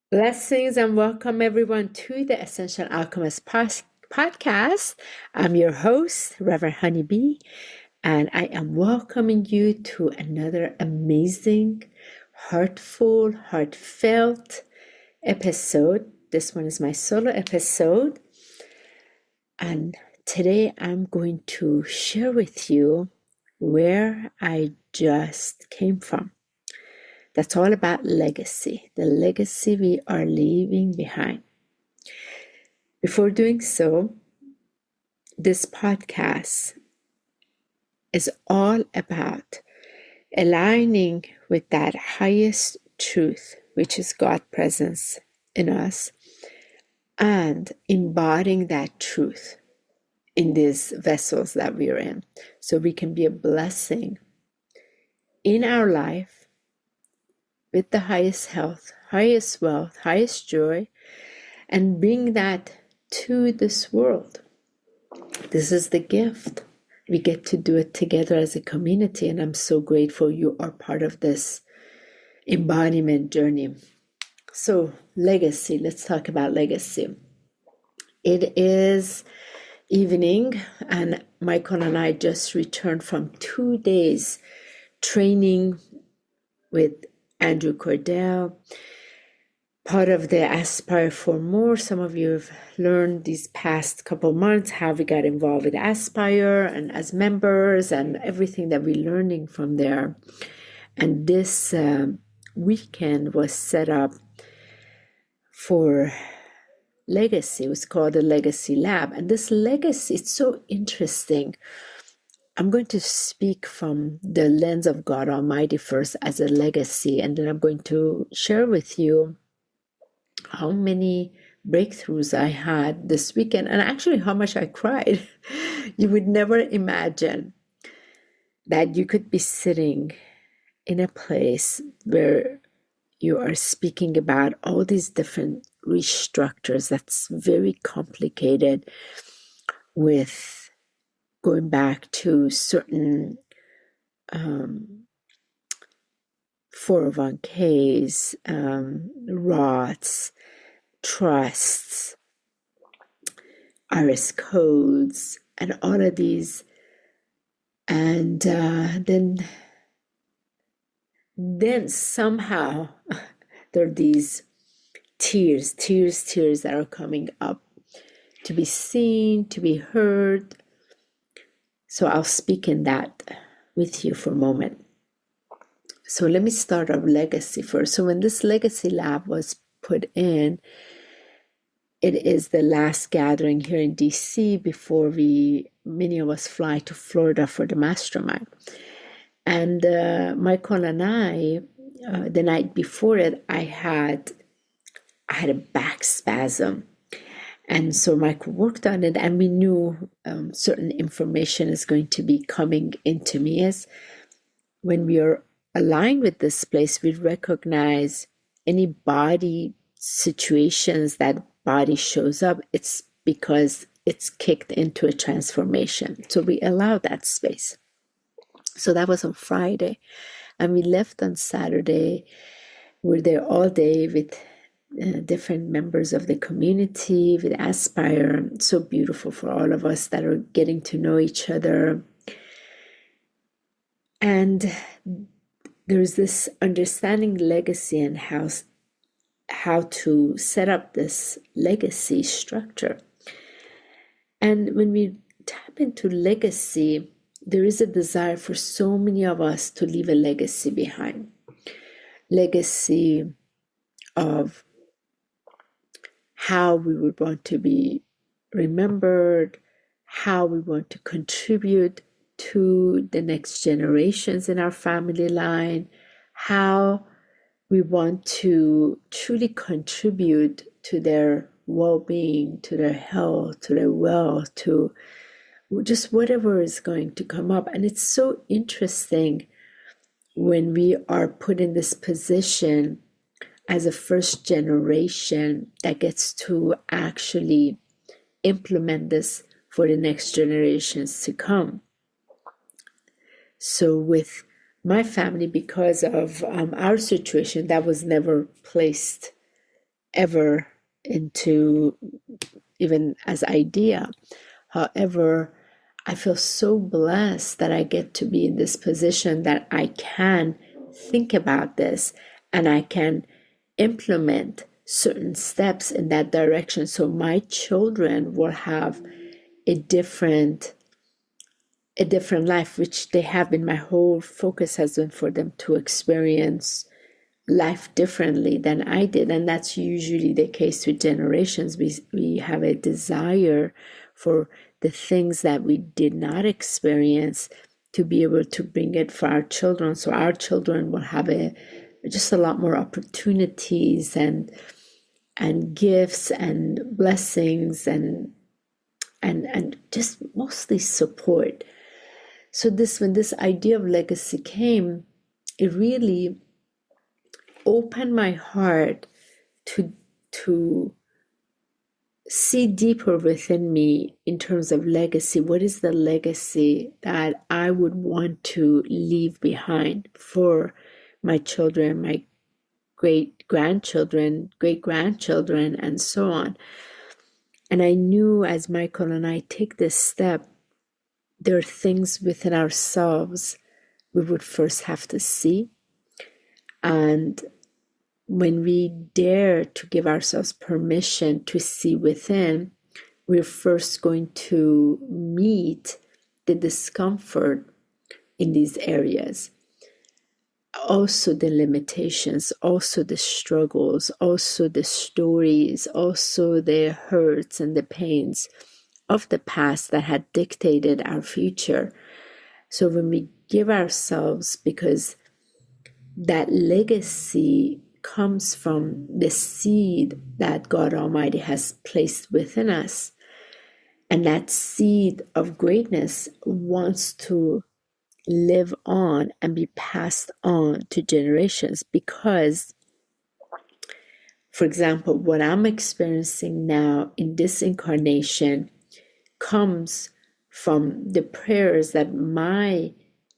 Blessings and welcome everyone to the Ascension Alchemists podcast. I'm your host, Reverend HoniB, and I am welcoming you to another amazing, heartfelt episode. This one is my solo episode, and today I'm going to share with you where I just came from. That's all about legacy, the legacy we are leaving behind. Before doing so, this podcast is all about aligning with that highest truth, which is God's presence in us, and embodying that truth in these vessels that we are in, so we can be a blessing in our life with the highest health, highest wealth, highest joy, and bring that to this world. This is the gift. We get to do it together as a community, and I'm so grateful you are part of this embodiment journey. So, legacy. Let's talk about legacy. It is evening, and Michael and I just returned from 2 days training with Andrew Cordell, part of the Aspire for More. Some of you have learned these past couple months how we got involved with Aspire and as members and everything that we're learning from there. And this weekend was set up for legacy. It was called the Legacy Lab. And this legacy, it's so interesting. I'm going to speak from the lens of God Almighty first as a legacy, and then I'm going to share with you how many breakthroughs I had this weekend and actually how much I cried. You would never imagine that you could be sitting in a place where you are speaking about all these different restructures that's very complicated, with going back to certain 401ks, Roths, trusts, IRS codes, and all of these. And then somehow there are these tears that are coming up to be seen, to be heard. So I'll speak in that with you for a moment. So let me start our legacy first. So when this Legacy Lab was put in, it is the last gathering here in DC before many of us fly to Florida for the mastermind. And Michael and I, the night before it, I had a back spasm. And so Michael worked on it, and we knew certain information is going to be coming into me. As when we are aligned with this place, we recognize any body situations that body shows up, it's because it's kicked into a transformation. So we allow that space. So that was on Friday. And we left on Saturday. We're there all day with different members of the community, with Aspire. So beautiful for all of us that are getting to know each other. And there's this understanding legacy and how to set up this legacy structure. And when we tap into legacy, there is a desire for so many of us to leave a legacy behind. Legacy of how we would want to be remembered, how we want to contribute to the next generations in our family line, how we want to truly contribute to their well-being, to their health, to their wealth, to just whatever is going to come up. And it's so interesting when we are put in this position as a first generation that gets to actually implement this for the next generations to come. So with my family, because of our situation, that was never placed ever into even as idea. However, I feel so blessed that I get to be in this position that I can think about this and I can implement certain steps in that direction, so my children will have a different life, which they have been. My whole focus has been for them to experience life differently than I did. And that's usually the case with generations. We have a desire for the things that we did not experience to be able to bring it for our children. So our children will have just a lot more opportunities and gifts and blessings and just mostly support. So when this idea of legacy came, it really opened my heart to see deeper within me in terms of legacy. What is the legacy that I would want to leave behind for my children, my great-grandchildren, great-grandchildren, and so on? And I knew as Michael and I take this step, there are things within ourselves we would first have to see. And when we dare to give ourselves permission to see within, we're first going to meet the discomfort in these areas. Also the limitations, also the struggles, also the stories, also the hurts and the pains of the past that had dictated our future. So when we give ourselves, because that legacy comes from the seed that God Almighty has placed within us, and that seed of greatness wants to live on and be passed on to generations. Because, for example, what I'm experiencing now in this incarnation comes from the prayers that my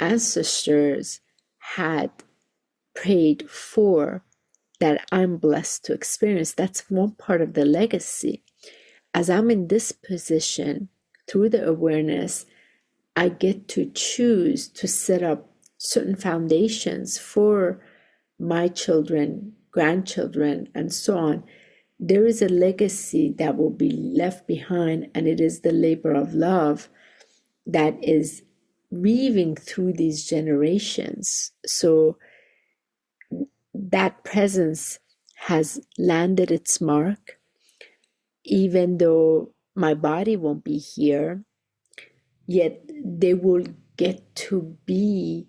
ancestors had prayed for, that I'm blessed to experience. That's one part of the legacy. As I'm in this position, through the awareness, I get to choose to set up certain foundations for my children, grandchildren, and so on. There is a legacy that will be left behind, and it is the labor of love that is weaving through these generations. So that presence has landed its mark, even though my body won't be here, yet they will get to be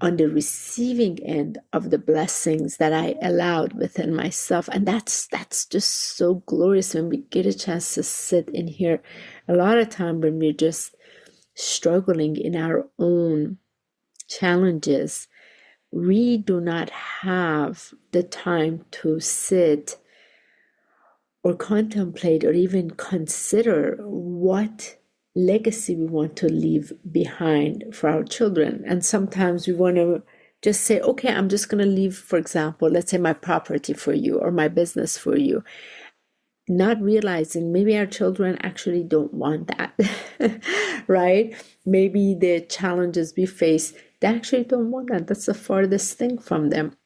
on the receiving end of the blessings that I allowed within myself. And that's just so glorious when we get a chance to sit in here. A lot of time when we're just struggling in our own challenges, we do not have the time to sit or contemplate or even consider what legacy we want to leave behind for our children. And sometimes we want to just say, okay, I'm just going to leave, for example, let's say my property for you or my business for you, not realizing maybe our children actually don't want that, right? Maybe the challenges we face, they actually don't want that. That's the farthest thing from them.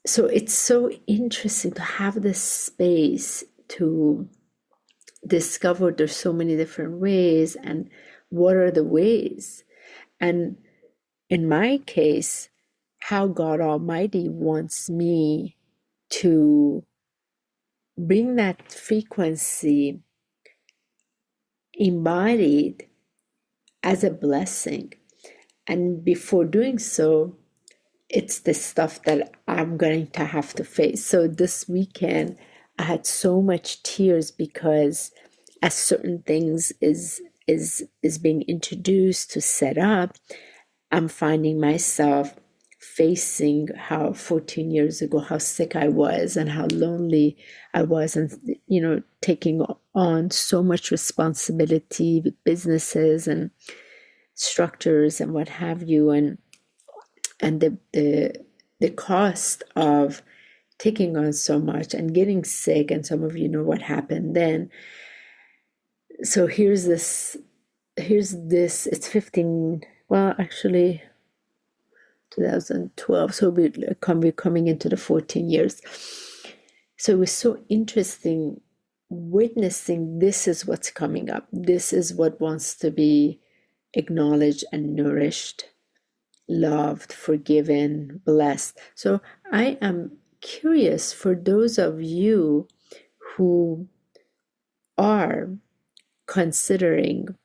So it's so interesting to have this space to discover there's so many different ways, and what are the ways. And in my case, how God Almighty wants me to bring that frequency embodied as a blessing. And before doing so, it's the stuff that I'm going to have to face. So this weekend, I had so much tears because as certain things is being introduced to set up, I'm finding myself facing how 14 years ago, how sick I was and how lonely I was, and taking on so much responsibility with businesses and structures and what have you, and the cost of taking on so much and getting sick, and some of you know what happened then. So here's this, it's 15, well, actually 2012, so we're coming into the 14 years. So it was so interesting witnessing this is what's coming up. This is what wants to be acknowledged and nourished, loved, forgiven, blessed. So I am curious for those of you who are considering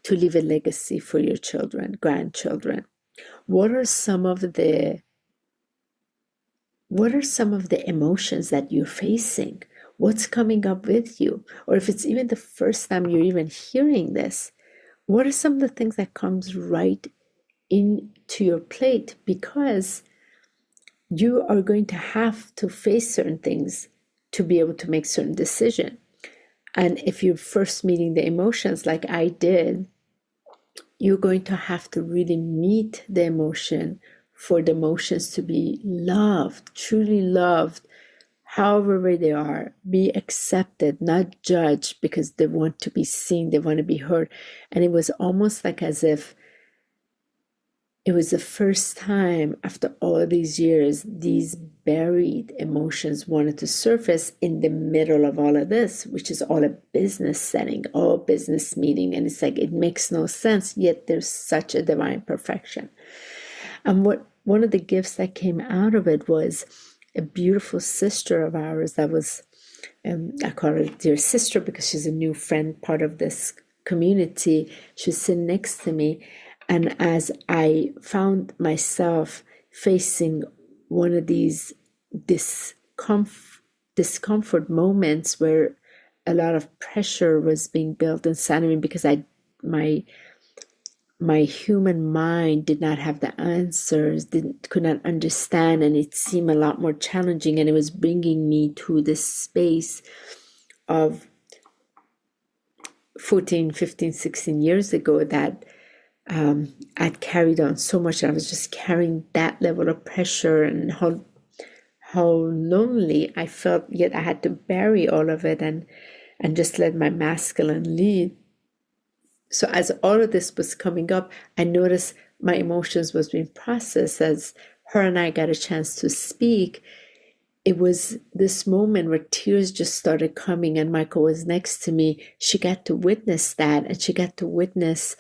to leave a legacy for your children, grandchildren. What are some of the emotions that you're facing? What's coming up with you? Or if it's even the first time you're even hearing this, what are some of the things that comes right into your plate? Because you are going to have to face certain things to be able to make certain decisions. And if you're first meeting the emotions like I did, you're going to have to really meet the emotion for the emotions to be loved, truly loved, however they are, be accepted, not judged, because they want to be seen, they want to be heard. And it was almost like as if it was the first time after all these years, these buried emotions wanted to surface in the middle of all of this, which is all a business setting, all business meeting. And it's like, it makes no sense, yet there's such a divine perfection. And one of the gifts that came out of it was a beautiful sister of ours that was, I call her dear sister because she's a new friend, part of this community. She was sitting next to me. And as I found myself facing one of these discomfort moments where a lot of pressure was being built inside of me because my human mind did not have the answers, could not understand, and it seemed a lot more challenging, and it was bringing me to this space of 14, 15, 16 years ago that I'd carried on so much. I was just carrying that level of pressure, and how lonely I felt, yet I had to bury all of it and just let my masculine lead. So as all of this was coming up, I noticed my emotions was being processed. As her and I got a chance to speak, it was this moment where tears just started coming, and Michael was next to me. She got to witness that, and she got to witness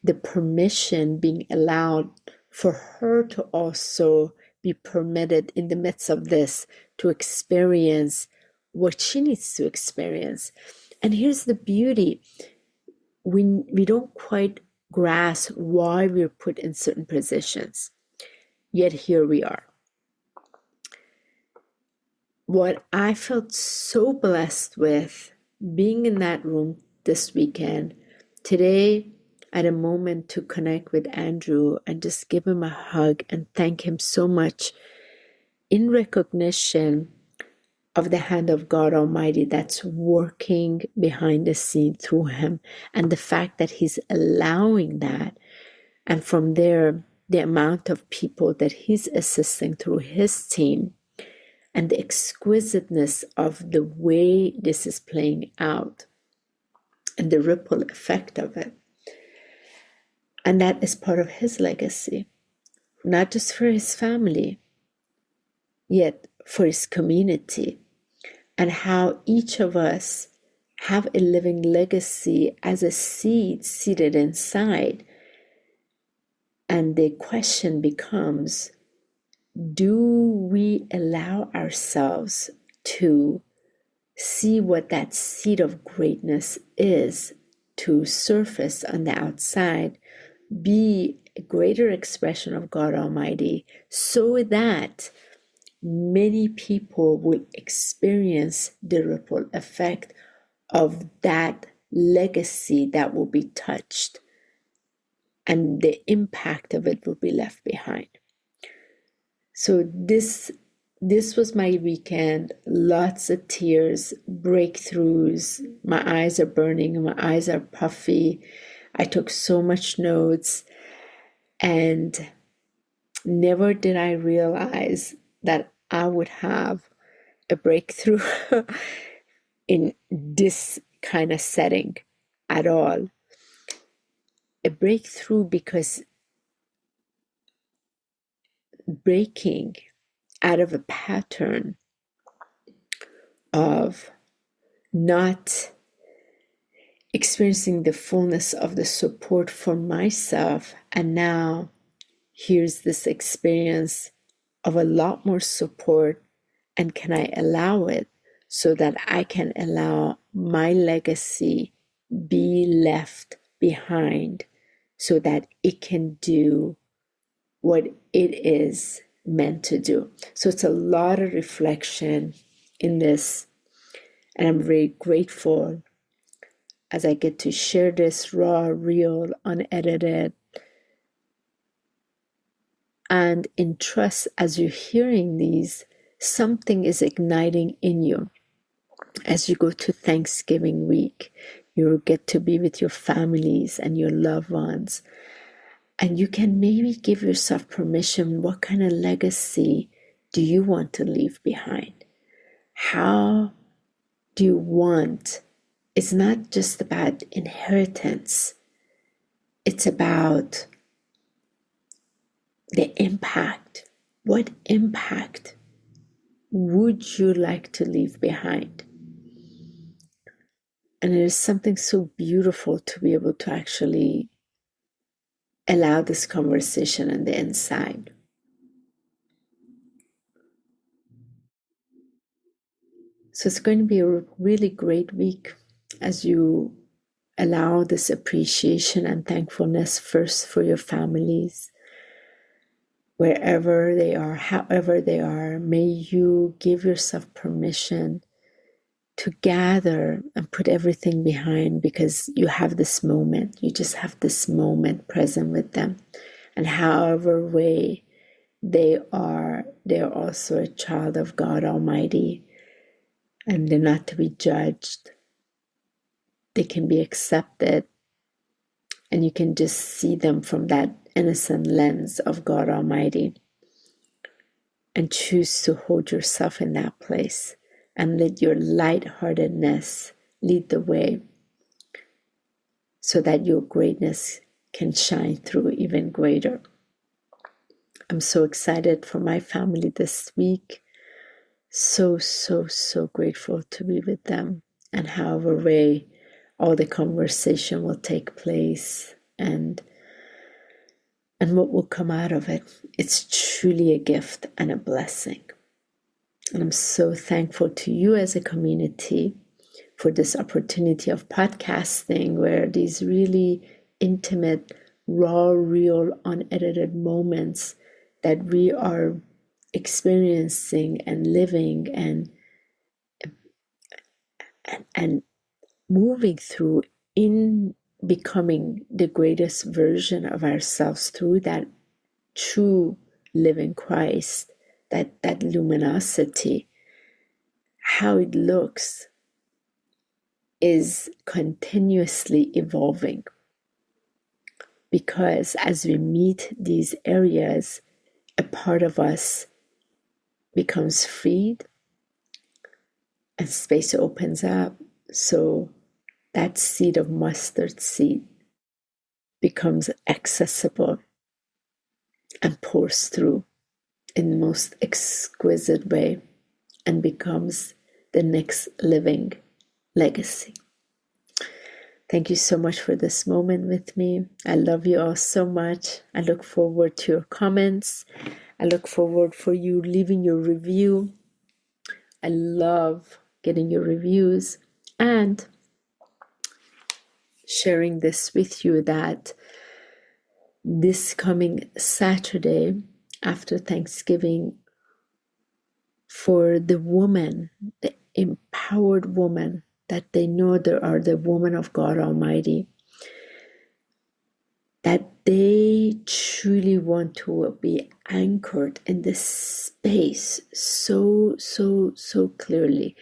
the permission being allowed for her to also be permitted in the midst of this to experience what she needs to experience. And here's the beauty. We don't quite grasp why we're put in certain positions, yet here we are. What I felt so blessed with being in that room this weekend, today, I had a moment to connect with Andrew and just give him a hug and thank him so much in recognition of the hand of God Almighty that's working behind the scene through him, and the fact that he's allowing that. And from there, the amount of people that he's assisting through his team, and the exquisiteness of the way this is playing out, and the ripple effect of it. And that is part of his legacy, not just for his family, yet for his community, and how each of us have a living legacy as a seed seated inside. And the question becomes, do we allow ourselves to see what that seed of greatness is, to surface on the outside, be a greater expression of God Almighty, so that many people will experience the ripple effect of that legacy that will be touched, and the impact of it will be left behind. So this was my weekend. Lots of tears, breakthroughs. My eyes are burning, my eyes are puffy. I took so much notes, and never did I realize that I would have a breakthrough in this kind of setting at all. A breakthrough because breaking out of a pattern of not experiencing the fullness of the support for myself, and now here's this experience of a lot more support, and can I allow it so that I can allow my legacy be left behind so that it can do what it is meant to do. So it's a lot of reflection in this, and I'm very grateful as I get to share this raw, real, unedited, and in trust. As you're hearing these, something is igniting in you. As you go to Thanksgiving week, you get to be with your families and your loved ones, and you can maybe give yourself permission. What kind of legacy do you want to leave behind? How do you want? It's not just about inheritance. It's about the impact. What impact would you like to leave behind? And it is something so beautiful to be able to actually allow this conversation on the inside. So it's going to be a really great week as you allow this appreciation and thankfulness first for your families, wherever they are, however they are. May you give yourself permission to gather and put everything behind, because you have this moment. You just have this moment present with them. And however way they are also a child of God Almighty, and they're not to be judged. They can be accepted, and you can just see them from that innocent lens of God Almighty, and choose to hold yourself in that place and let your lightheartedness lead the way so that your greatness can shine through even greater. I'm so excited for my family this week. So grateful to be with them, and however way all the conversation will take place and what will come out of it. It's truly a gift and a blessing. And I'm so thankful to you as a community for this opportunity of podcasting, where these really intimate, raw, real, unedited moments that we are experiencing and living and moving through in becoming the greatest version of ourselves through that true living Christ, that luminosity. How it looks is continuously evolving, because as we meet these areas, a part of us becomes freed and space opens up. So that seed of mustard seed becomes accessible and pours through in the most exquisite way and becomes the next living legacy. Thank you so much for this moment with me. I love you all so much. I look forward to your comments. I look forward for you leaving your review. I love getting your reviews and sharing this with you, that this coming Saturday after Thanksgiving, for the woman, the empowered woman, that they know they are the woman of God Almighty, that they truly want to be anchored in this space so clearly.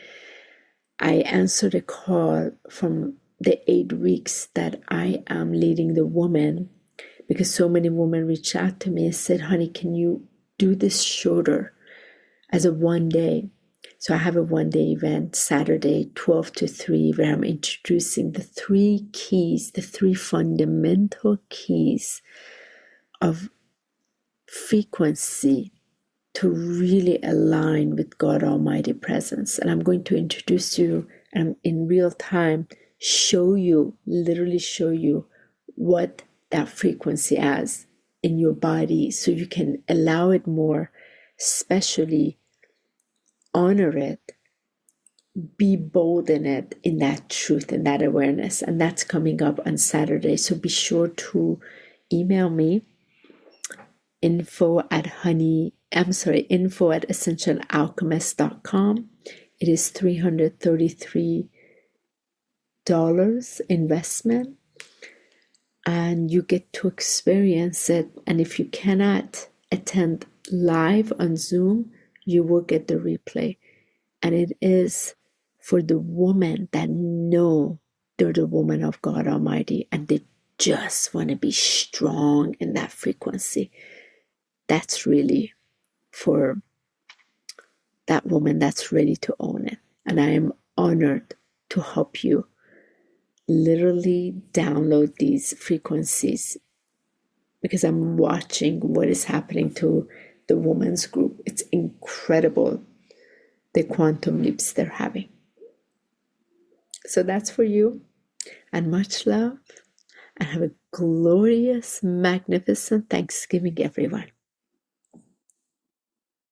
I answered a call from the 8 weeks that I am leading the woman, because so many women reached out to me and said, "Honey, can you do this shorter?" as a one day. So I have a one-day event, Saturday, 12 to 3, where I'm introducing the 3 keys, the 3 fundamental keys of frequency to really align with God Almighty presence. And I'm going to introduce you and in real time show you, literally show you what that frequency has in your body so you can allow it more, especially honor it, be bold in it, in that truth and that awareness. And that's coming up on Saturday. So be sure to email me info at ascensionalchemist.com. It is $333 investment, and you get to experience it. And if you cannot attend live on Zoom, you will get the replay. And it is for the women that know they're the woman of God Almighty and they just want to be strong in that frequency. That's really for that woman that's ready to own it. And I am honored to help you literally download these frequencies because I'm watching what is happening to the women's group. It's incredible, the quantum leaps they're having. So that's for you, and much love, and have a glorious, magnificent Thanksgiving, everyone.